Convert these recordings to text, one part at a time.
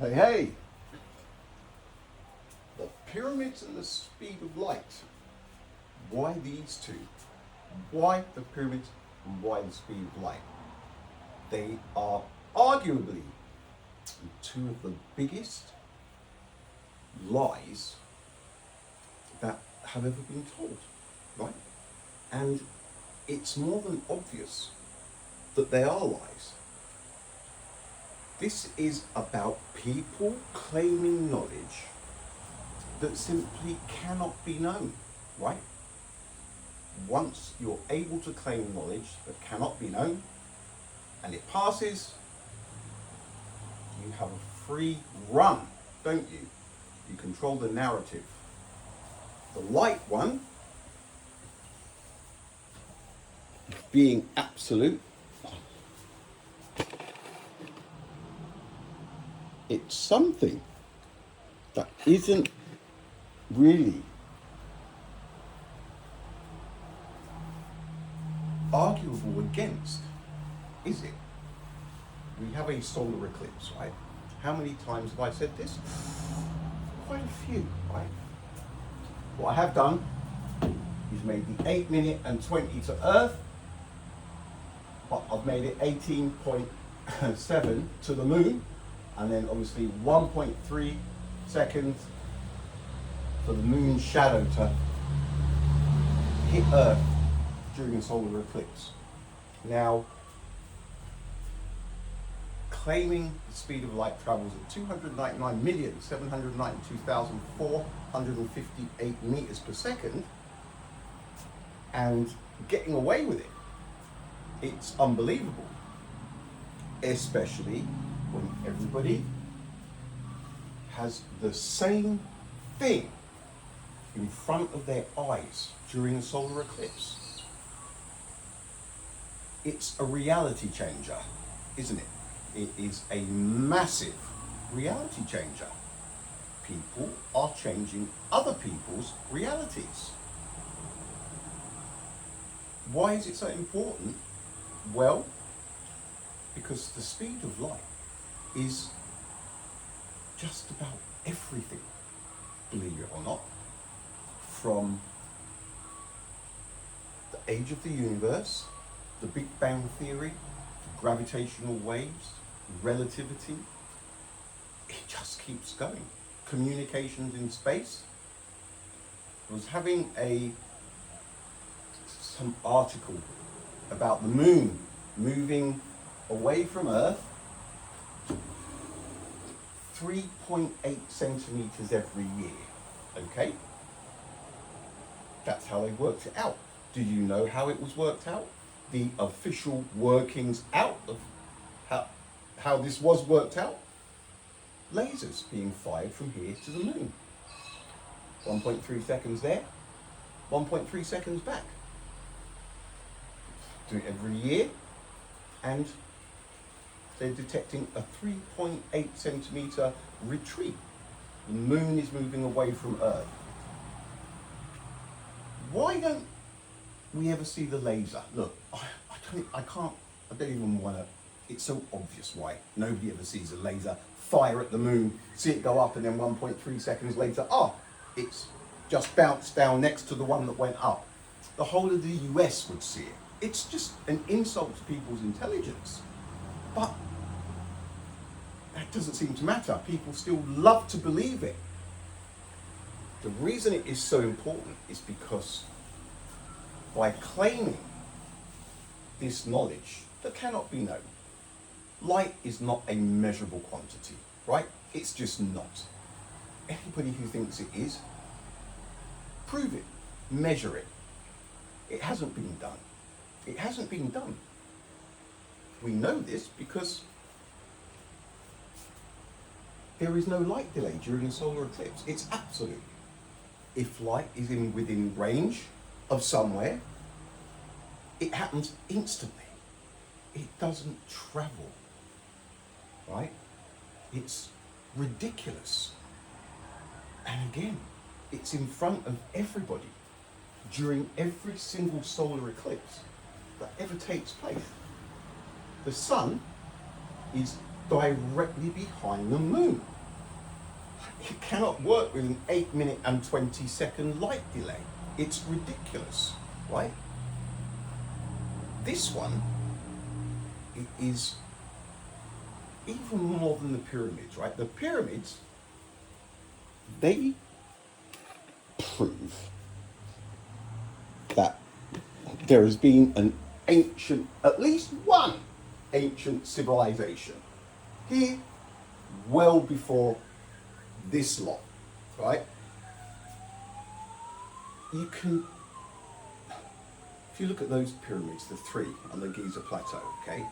Hey, hey! The pyramids and the speed of light. Why these two? Why the pyramids and why the speed of light? They are arguably two of the biggest lies that have ever been told, right? And it's more than obvious that they are lies. This is about people claiming knowledge that simply cannot be known, right? Once you're able to claim knowledge that cannot be known and it passes, you have a free run, don't you? You control the narrative. The light one, being absolute, it's something that isn't really arguable against, is it? We have a solar eclipse, right? How many times have I said this? Quite a few, right? What I have done is made the 8-minute and 20 to Earth, but I've made it 18.7 to the moon, and then obviously 1.3 seconds for the moon's shadow to hit Earth during a solar eclipse. Now, claiming the speed of light travels at 299,792,458 meters per second and getting away with it, it's unbelievable, especially when everybody has the same thing in front of their eyes during a solar eclipse. It's a reality changer, isn't it? It is a massive reality changer. People are changing other people's realities. Why is it so important? Well, because the speed of light is just about everything, believe it or not, from the age of the universe, the Big Bang Theory, gravitational waves, relativity. It just keeps going. Communications in space. I was having some article about the moon moving away from Earth 3.8 centimeters every year. Okay? That's how they worked it out. Do you know how it was worked out? The official workings out of how this was worked out? Lasers being fired from here to the moon. 1.3 seconds there, 1.3 seconds back. Do it every year, and they're detecting a 3.8 centimeter retreat. The moon is moving away from Earth. Why don't we ever see the laser? Look, I don't even want to, it's so obvious why. Nobody ever sees a laser fire at the moon, see it go up, and then 1.3 seconds later, it's just bounced down next to the one that went up. The whole of the US would see it. It's just an insult to people's intelligence. But that doesn't seem to matter. People still love to believe it. The reason it is so important is because by claiming this knowledge that cannot be known, light is not a measurable quantity, right? It's just not. Anybody who thinks it is, prove it, measure it. It hasn't been done. It hasn't been done. We know this because there is no light delay during a solar eclipse. It's absolute. If light is within range of somewhere, it happens instantly. It doesn't travel, right? It's ridiculous. And again, it's in front of everybody during every single solar eclipse that ever takes place. The sun is directly behind the moon. It cannot work with an 8-minute and 20-second light delay. It's ridiculous, right? This one, it is even more than the pyramids, right? The pyramids, they prove that there has been an ancient, at least one ancient civilization here well before this lot, right? You can, if you look at those pyramids, the three on the Giza Plateau, okay,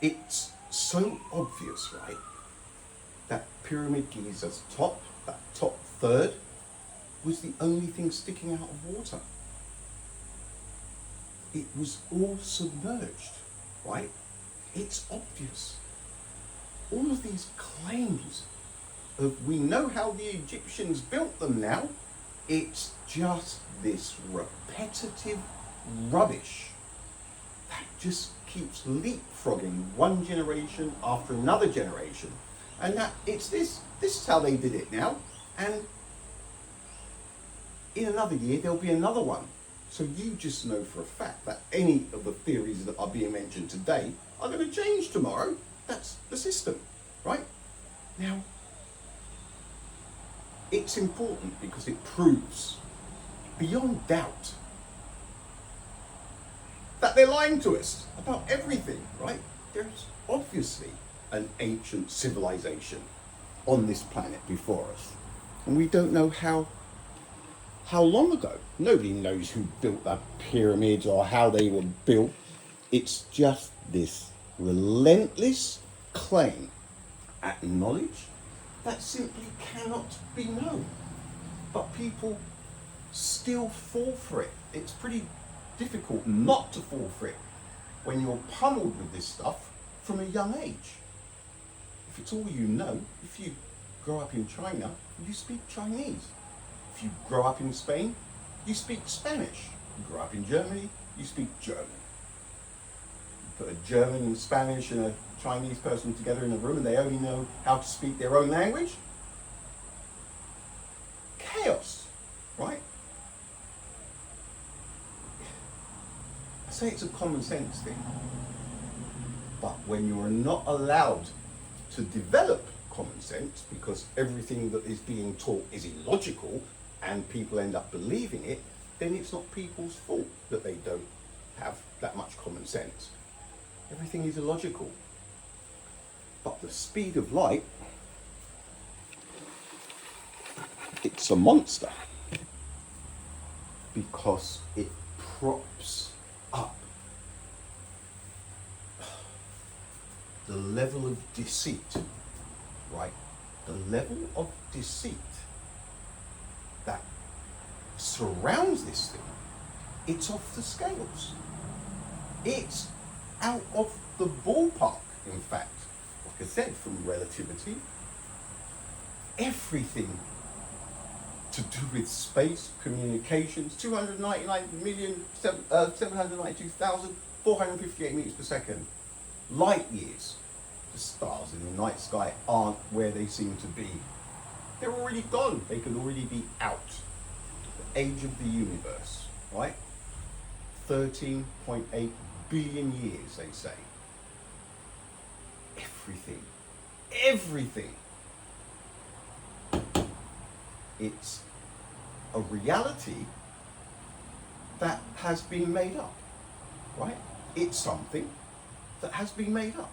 it's so obvious, right, that Pyramid Giza's top, that top third, was the only thing sticking out of water. It was all submerged, right? It's obvious. All of these claims of we know how the Egyptians built them now, it's just this repetitive rubbish that just keeps leapfrogging one generation after another generation. And that it's this is how they did it now. And in another year, there'll be another one. So you just know for a fact that any of the theories that are being mentioned today are going to change tomorrow. That's the system, right? Now, it's important because it proves beyond doubt that they're lying to us about everything, right? There's obviously an ancient civilization on this planet before us. And we don't know how long ago. Nobody knows who built the pyramids or how they were built. It's just this relentless claim at knowledge that simply cannot be known. But people still fall for it. It's pretty difficult not to fall for it when you're pummeled with this stuff from a young age. If it's all you know, if you grow up in China, you speak Chinese. If you grow up in Spain, you speak Spanish. You grow up in Germany, you speak German. You put a German and Spanish and a Chinese person together in a room and they only know how to speak their own language. Chaos, right? I say it's a common sense thing, but when you are not allowed to develop common sense because everything that is being taught is illogical and people end up believing it, then it's not people's fault that they don't have that much common sense. Everything is illogical. But the speed of light, it's a monster because it props up the level of deceit, right? The level of deceit that surrounds this thing, it's off the scales. It's out of the ballpark, in fact. Like I said, from relativity, everything to do with space, communications, 299,792,458 meters per second. Light years. The stars in the night sky aren't where they seem to be. They're already gone. They could already be out. The age of the universe, right? 13.8 billion years, they say. Everything. It's a reality that has been made up, right? It's something that has been made up.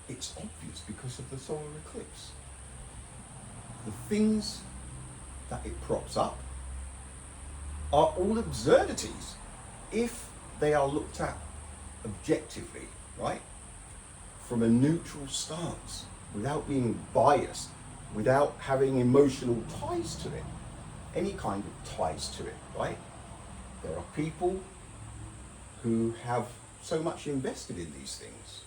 It's obvious because of the solar eclipse. The things that it props up are all absurdities if they are looked at objectively, right? From a neutral stance, without being biased, without having emotional ties to it, any kind of ties to it, right? There are people who have so much invested in these things,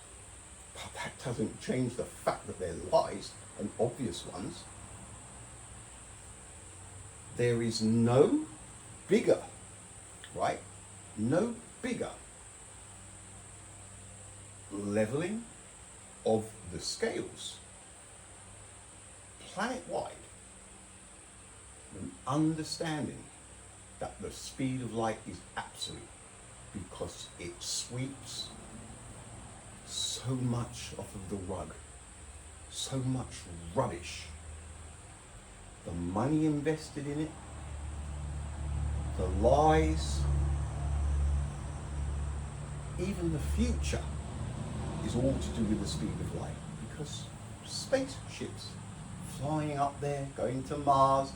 but that doesn't change the fact that they're lies and obvious ones. There is no bigger, right? No bigger leveling of the scales, planet-wide, an understanding that the speed of light is absolute because it sweeps so much off of the rug, so much rubbish. The money invested in it, the lies, even the future is all to do with the speed of light, because spaceships flying up there, going to Mars,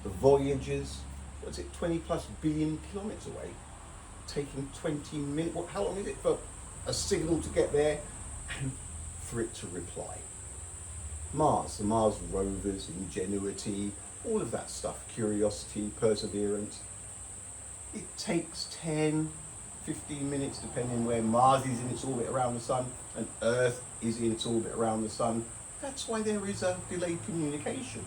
the Voyagers, what's it, 20 plus billion kilometers away, taking 20 minutes, how long is it for a signal to get there and for it to reply? Mars, the Mars rovers, Ingenuity, all of that stuff, Curiosity, Perseverance, it takes 10, 15 minutes depending where Mars is in its orbit around the sun and Earth is in its orbit around the sun. That's why there is a delayed communication.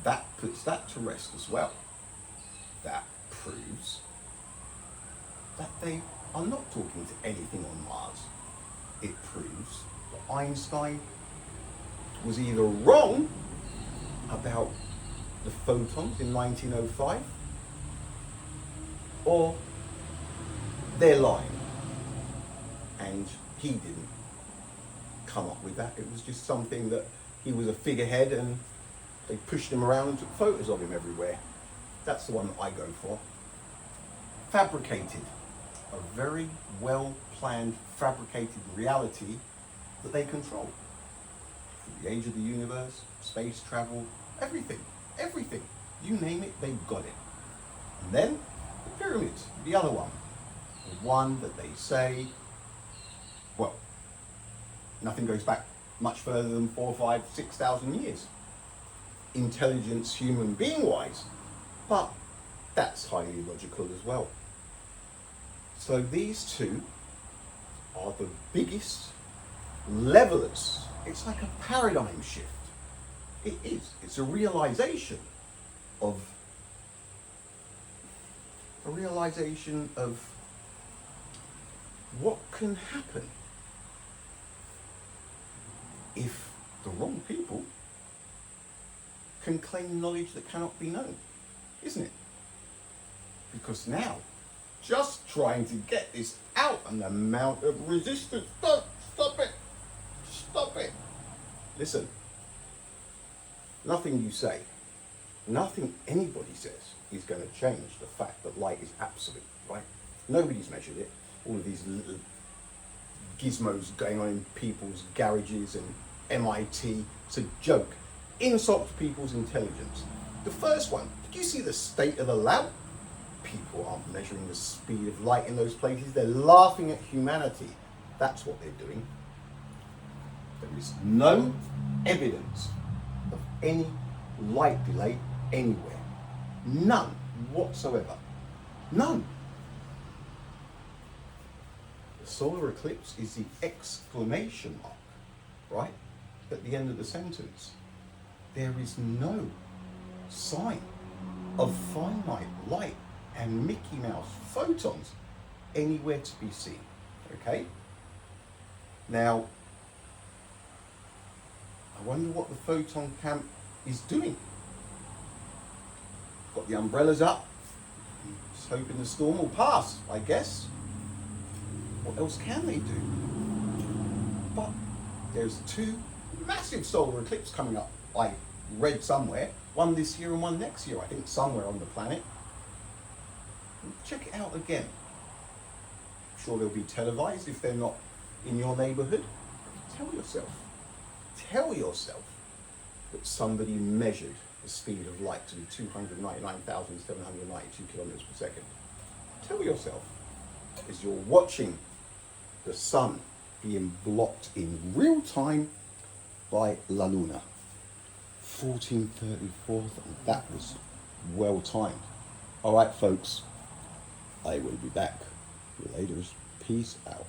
That puts that to rest as well. That proves that they are not talking to anything on Mars. It proves that Einstein was either wrong about the photons in 1905 or they're lying, and he didn't come up with that. It was just something that he was a figurehead and they pushed him around and took photos of him everywhere. That's the one that I go for. Fabricated, a very well planned fabricated reality that they control. The age of the universe, space travel, everything, you name it, they've got it. And then the pyramids, the other one, the one that they say, well, nothing goes back much further than 4, 5, 6,000 years. Intelligence, human being wise, but that's highly logical as well. So these two are the biggest levelers. It's like a paradigm shift. It is. It's a realization of what can happen if the wrong people can claim knowledge that cannot be known, isn't it? Because now, just trying to get this out and the amount of resistance, stop it. Listen, nothing you say, nothing anybody says is going to change the fact that light is absolute, right? Nobody's measured it. All of these little gizmos going on in people's garages and MIT, it's a joke. Insult to people's intelligence. The first one, did you see the state of the lab? People aren't measuring the speed of light in those places. They're laughing at humanity. That's what they're doing. There is no evidence of any light delay anywhere. None whatsoever. None. The solar eclipse is the exclamation mark, right? At the end of the sentence. There is no sign of finite light and Mickey Mouse photons anywhere to be seen, okay? Now, I wonder what the photon camp is doing. Got the umbrellas up, just hoping the storm will pass, I guess. What else can they do? But there's 2 massive solar eclipses coming up. I read somewhere, one this year and one next year, I think, somewhere on the planet. Check it out again. I'm sure they'll be televised if they're not in your neighborhood. Tell yourself that somebody measured the speed of light to be 299,792 kilometers per second. Tell yourself, as you're watching the sun being blocked in real time by La Luna. 1434, and that was well timed. All right, folks, I will be back. Laters. Peace out.